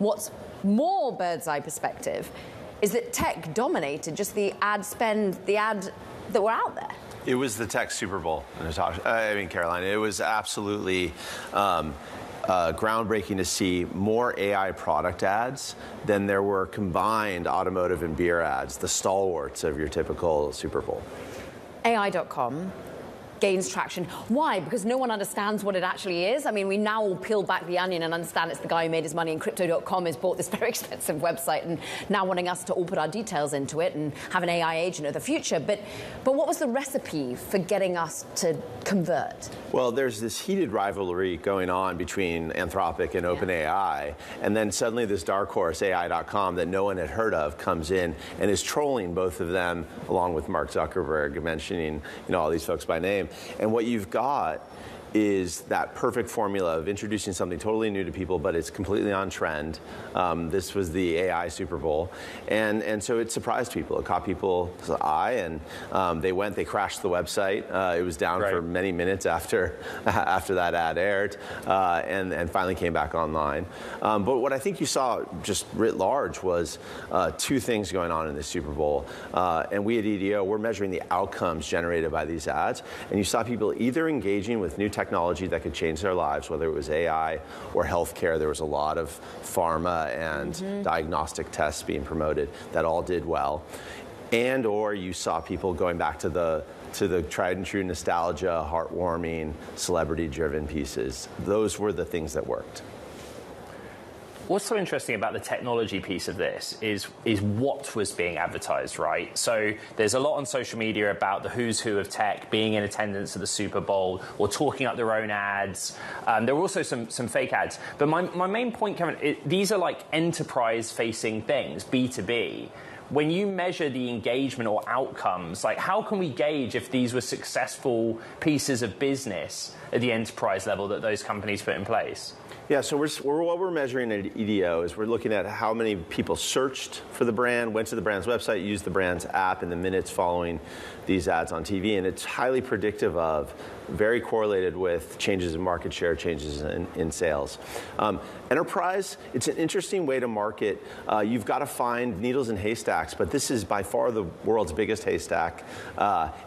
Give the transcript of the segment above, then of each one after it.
what's more bird's eye perspective is that tech dominated just the ad spend, the ad that were out there. It was the tech Super Bowl, Natasha. Caroline. It was absolutely groundbreaking to see more AI product ads than there were combined automotive and beer ads, the stalwarts of your typical Super Bowl. AI.com gains traction. Why? Because no one understands what it actually is. I mean, we now all peel back the onion and understand it's the guy who made his money in crypto.com has bought this very expensive website and now wanting us to all put our details into it and have an AI agent of the future. But what was the recipe for getting us to convert? Well, there's this heated rivalry going on between Anthropic and OpenAI, and then suddenly this dark horse, AI.com, that no one had heard of, comes in and is trolling both of them, along with Mark Zuckerberg, mentioning all these folks by name. And what you've got is that perfect formula of introducing something totally new to people, but it's completely on trend. This was the AI Super Bowl. And so it surprised people. It caught people's eye, and they crashed the website. It was down for many minutes after that ad aired, and finally came back online. But what I think you saw just writ large was two things going on in the Super Bowl. And we at EDO, we're measuring the outcomes generated by these ads. And you saw people either engaging with new technology that could change their lives, whether it was AI or healthcare. There was a lot of pharma and diagnostic tests being promoted that all did well. And or you saw people going back to the tried and true nostalgia, heartwarming, celebrity-driven pieces. Those were the things that worked. What's so interesting about the technology piece of this is what was being advertised, right? So there's a lot on social media about the who's who of tech being in attendance at the Super Bowl or talking up their own ads. There were also some fake ads. But my main point, Kevin, these are like enterprise-facing things, B2B. When you measure the engagement or outcomes, like how can we gauge if these were successful pieces of business at the enterprise level that those companies put in place? Yeah, so what we're measuring at EDO is we're looking at how many people searched for the brand, went to the brand's website, used the brand's app in the minutes following these ads on TV, and it's highly predictive of, very correlated with changes in market share, changes in sales. Enterprise, it's an interesting way to market. You've got to find needles in haystacks, but this is by far the world's biggest haystack.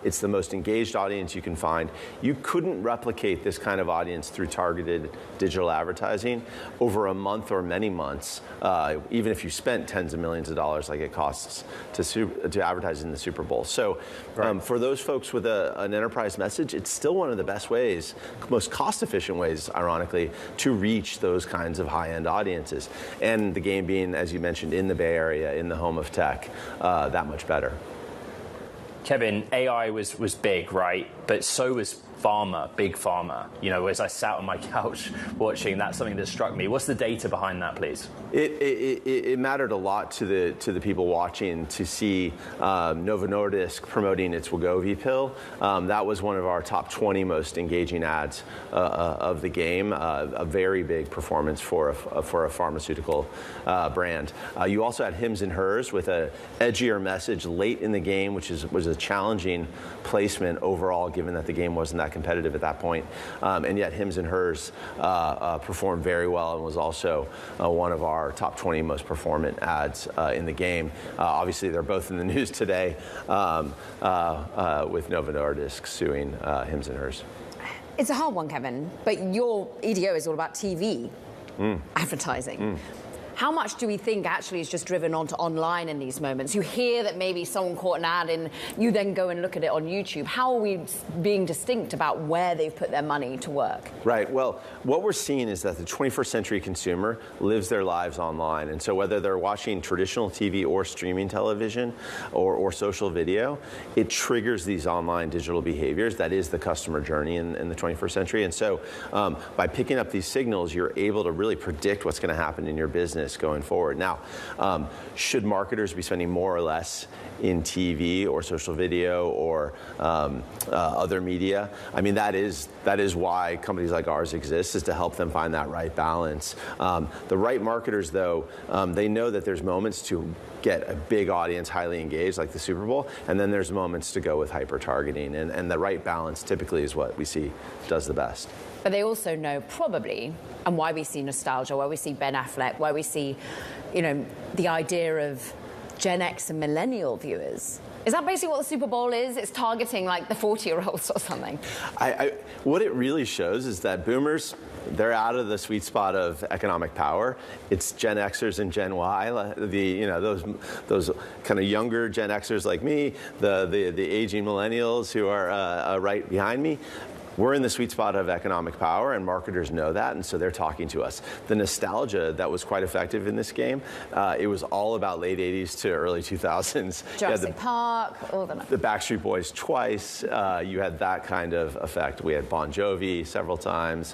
It's the most engaged audience you can find. You couldn't replicate this kind of audience through targeted digital advertising over a month or many months, even if you spent tens of millions of dollars like it costs to advertise in the Super Bowl. So for those folks with an enterprise message, it's still one of the best ways, most cost-efficient ways, ironically, to reach those kinds of high-end audiences. And the game being, as you mentioned, in the Bay Area, in the home of tech, that much better. Kevin, AI was big, right? But so was pharma, big pharma. As I sat on my couch watching, that's something that struck me. What's the data behind that, please? It mattered a lot to the people watching to see Novo Nordisk promoting its Wegovy pill. That was one of our top 20 most engaging ads of the game. A very big performance for a pharmaceutical brand. You also had Hims and Hers with a edgier message late in the game, which was a challenging placement overall, given that the game wasn't that competitive at that point. And yet Hims and Hers performed very well and was also one of our top 20 most performant ads in the game. Obviously, they're both in the news today with Novo Nordisk suing Hims and Hers. It's a hard one, Kevin, but your EDO is all about TV advertising. How much do we think actually is just driven onto online in these moments? You hear that maybe someone caught an ad and you then go and look at it on YouTube. How are we being distinct about where they've put their money to work? Right. Well, what we're seeing is that the 21st century consumer lives their lives online. And so whether they're watching traditional TV or streaming television or social video, it triggers these online digital behaviors. That is the customer journey in the 21st century. And so by picking up these signals, you're able to really predict what's going to happen in your business going forward. Now, should marketers be spending more or less in TV or social video or other media? I mean, that is why companies like ours exist, is to help them find that right balance. The right marketers, though, they know that there's moments to get a big audience highly engaged, like the Super Bowl, and then there's moments to go with hyper-targeting. And the right balance typically is what we see does the best. But they also know probably, and why we see nostalgia, why we see Ben Affleck, why we see, the idea of Gen X and millennial viewers. Is that basically what the Super Bowl is? It's targeting like the 40-year-olds or something? What it really shows is that boomers, they're out of the sweet spot of economic power. It's Gen Xers and Gen Y, those kind of younger Gen Xers like me, the aging millennials who are right behind me. We're in the sweet spot of economic power, and marketers know that, and so they're talking to us. The nostalgia that was quite effective in this game, it was all about late 80s to early 2000s. Jurassic Park, all the Backstreet Boys twice. You had that kind of effect. We had Bon Jovi several times.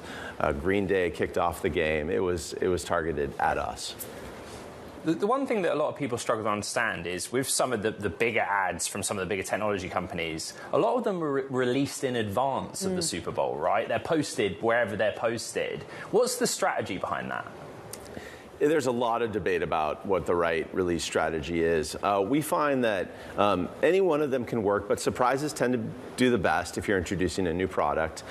Green Day kicked off the game. It was targeted at us. The one thing that a lot of people struggle to understand is with some of the bigger ads from some of the bigger technology companies, a lot of them were released in advance of the Super Bowl, right? They're posted wherever they're posted. What's the strategy behind that? There's a lot of debate about what the right release strategy is. We find that any one of them can work, but surprises tend to do the best if you're introducing a new product.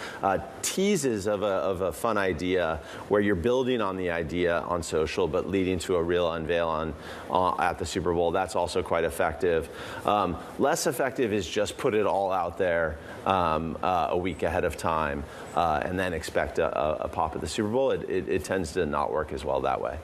Teases of a fun idea where you're building on the idea on social but leading to a real unveil at the Super Bowl, that's also quite effective. Less effective is just put it all out there a week ahead of time and then expect a pop at the Super Bowl. It tends to not work as well that way.